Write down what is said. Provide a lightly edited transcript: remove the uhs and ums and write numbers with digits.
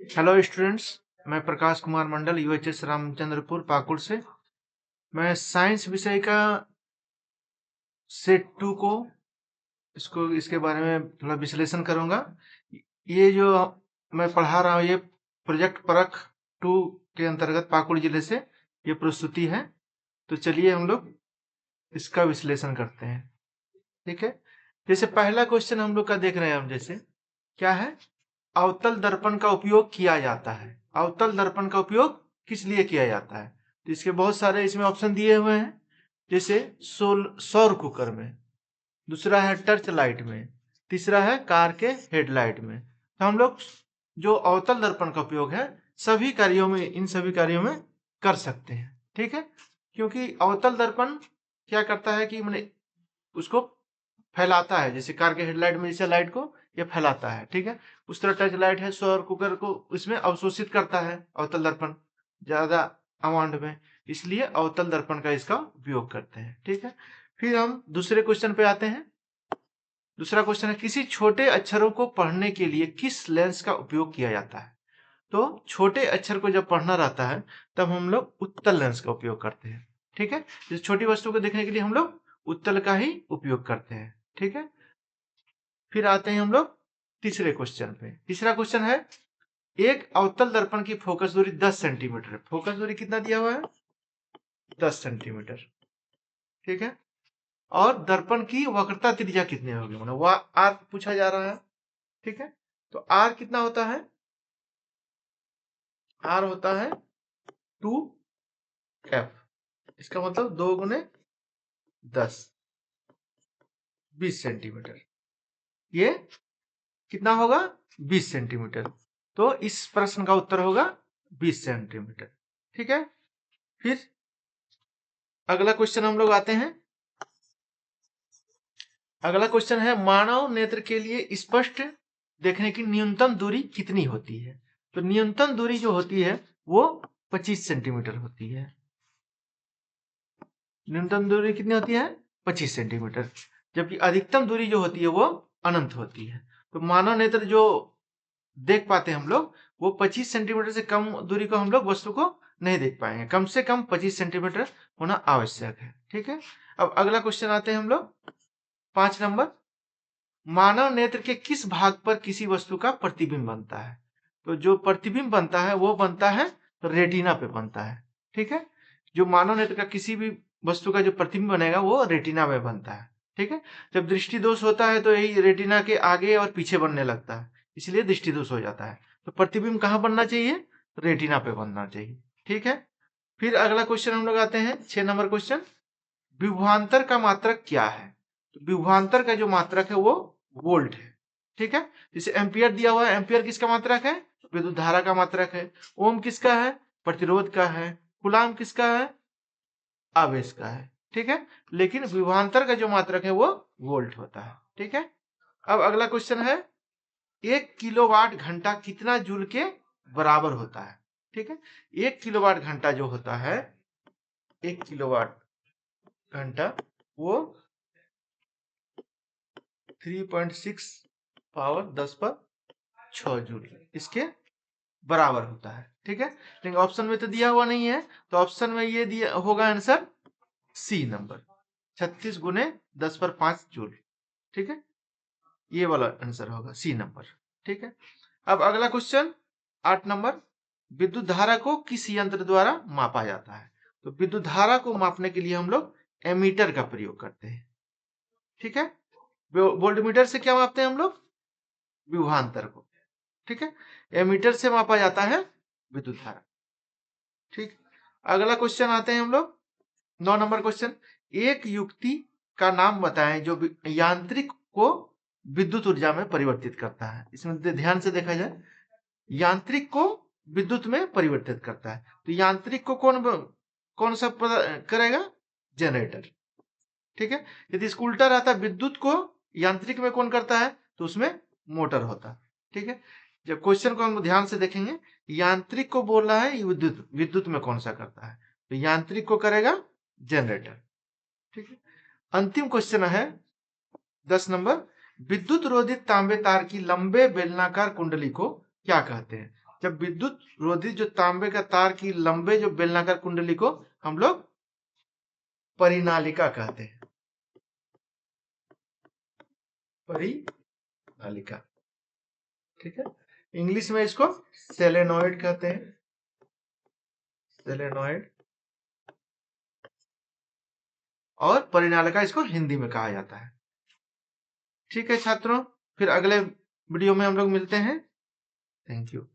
Hello students, मैं Prakash Kumar Mandal UHS Ramchandrapur Pakur से। मैं साइंस विषय का सेट 2 को इसके बारे में थोड़ा विश्लेषण करूंगा। ये जो मैं पढ़ा रहा हूँ ये प्रोजेक्ट परख 2 के अंतर्गत पाकुड़ जिले से ये प्रस्तुति है। तो चलिए हम लोग इसका विश्लेषण करते हैं। ठीक है, जैसे पहला क्वेश्चन हम लोग का देख रहे हैं हम, जैसे क्या है, अवतल दर्पण का उपयोग किया जाता है। अवतल दर्पण का उपयोग किस लिए किया जाता है? तो इसके बहुत सारे इसमें ऑप्शन दिए हुए हैं, जैसे सौर कुकर में, दूसरा है टर्च लाइट में, तीसरा है कार के हेडलाइट में। तो हम लोग जो अवतल दर्पण का उपयोग है सभी कार्यों में, इन सभी कार्यों में कर सकते हैं। ठीक है, क्योंकि अवतल दर्पण क्या करता है कि मैंने उसको फैलाता है, जैसे कार के हेडलाइट में जैसे लाइट को ये फैलाता है। ठीक है, उस तरह टच लाइट है, सौर कुकर को इसमें अवशोषित करता है अवतल दर्पण ज्यादा अमाउंट में, इसलिए अवतल दर्पण का इसका उपयोग करते हैं। ठीक है, फिर हम दूसरे क्वेश्चन पे आते हैं। दूसरा क्वेश्चन है, किसी छोटे अक्षरों को पढ़ने के लिए किस लेंस का उपयोग किया जाता है? तो छोटे अक्षर को जब पढ़ना रहता है तब हम लोग उत्तल लेंस का उपयोग करते हैं। ठीक है, जैसे छोटी वस्तु को देखने के लिए हम लोग उत्तल का ही उपयोग करते हैं। ठीक है, फिर आते हैं हम लोग तीसरे क्वेश्चन पे। तीसरा क्वेश्चन है, एक अवतल दर्पण की फोकस दूरी 10 सेंटीमीटर है। फोकस दूरी कितना दिया हुआ है? 10 सेंटीमीटर। ठीक है, और दर्पण की वक्रता त्रिज्या कितनी होगी, मतलब वह आर पूछा जा रहा है। ठीक है, तो आर कितना होता है? आर होता है 2f, इसका मतलब 2 गुने 10, 20 सेंटीमीटर। ये कितना होगा? 20 सेंटीमीटर। तो इस प्रश्न का उत्तर होगा 20 सेंटीमीटर। ठीक है, फिर अगला क्वेश्चन हम लोग आते हैं। अगला क्वेश्चन है, मानव नेत्र के लिए स्पष्ट देखने की न्यूनतम दूरी कितनी होती है? तो न्यूनतम दूरी जो होती है वो 25 सेंटीमीटर होती है। न्यूनतम दूरी कितनी होती है? 25 सेंटीमीटर। जबकि अधिकतम दूरी जो होती है वो अनंत होती है। तो मानव नेत्र जो देख पाते हैं हम लोग, वो 25 सेंटीमीटर से कम दूरी को हम लोग वस्तु को नहीं देख पाएंगे। कम से कम 25 सेंटीमीटर होना आवश्यक है। ठीक है, अब अगला क्वेश्चन आते हैं हम लोग 5 नंबर। मानव नेत्र के किस भाग पर किसी वस्तु का प्रतिबिंब बनता है? तो जो प्रतिबिंब बनता है वो बनता है रेटिना पे बनता है। ठीक है, जो मानव नेत्र का किसी भी वस्तु का जो प्रतिबिंब बनेगा वो रेटिना में बनता है। ठीक है, जब दृष्टि दोष होता है तो यही रेटिना के आगे और पीछे बनने लगता है, इसलिए दृष्टि दोष हो जाता है। तो प्रतिबिंब कहाँ बनना चाहिए? रेटिना पे बनना चाहिए। ठीक है, फिर अगला क्वेश्चन हम लोग आते हैं 6 नंबर क्वेश्चन। विभवांतर का मात्रक क्या है? तो विभवांतर का जो मात्रक है वो वोल्ट है। ठीक है, जैसे एम्पियर दिया हुआ है, एम्पियर किसका मात्रक है? विद्युत धारा का मात्रक है। ओम किसका है? प्रतिरोध का है। कूलाम किसका है? आवेश का है। ठीक है, लेकिन विभवांतर का जो मात्रक है वो वोल्ट होता है। ठीक है, अब अगला क्वेश्चन है, 1 किलोवाट घंटा कितना जूल के बराबर होता है? ठीक है, 1 किलोवाट घंटा जो होता है, 1 किलोवाट घंटा वो 3.6 पावर 10 पर 6 जूल इसके बराबर होता है। ठीक है, लेकिन ऑप्शन में तो दिया हुआ नहीं है, तो ऑप्शन में ये दिया होगा आंसर सी नंबर, 36 गुने 10 पर 5 जूल। ठीक है, ये वाला आंसर होगा सी नंबर। ठीक है, अब अगला क्वेश्चन 8 नंबर। विद्युत धारा को किस यंत्र द्वारा मापा जाता है? तो विद्युत धारा को मापने के लिए हम लोग एमीटर का प्रयोग करते हैं। ठीक है, वोल्टमीटर से क्या मापते हैं हम लोग? विभवांतर को। ठीक है, एमीटर से मापा जाता है विद्युत धारा। ठीक, अगला क्वेश्चन आते हैं हम लोग 9 नंबर क्वेश्चन। एक युक्ति का नाम बताएं जो यांत्रिक को विद्युत ऊर्जा में परिवर्तित करता है। इसमें ध्यान से देखा जाए, यांत्रिक को विद्युत में परिवर्तित करता है। तो यांत्रिक को कौन कौन सा करेगा? जनरेटर। ठीक है, यदि इसको उल्टा रहता, विद्युत को यांत्रिक में कौन करता है, तो उसमें मोटर होता। ठीक है, जब क्वेश्चन को हम ध्यान से देखेंगे, यांत्रिक को बोल रहा है विद्युत, विद्युत में कौन सा करता है, तो यांत्रिक को करेगा जनरेटर। ठीक है, अंतिम क्वेश्चन है 10 नंबर। विद्युत रोधित तांबे तार की लंबे बेलनाकार कुंडली को क्या कहते हैं? जब विद्युत रोधी जो तांबे का तार की लंबे जो बेलनाकार कुंडली को हम लोग परिनालिका कहते हैं। परिनालिका, ठीक है। इंग्लिश में इसको सेलेनॉइड कहते हैं, सेलेनॉइड। और परिनालिका इसको हिंदी में कहा जाता है। ठीक है छात्रों, फिर अगले वीडियो में हम लोग मिलते हैं। Thank you.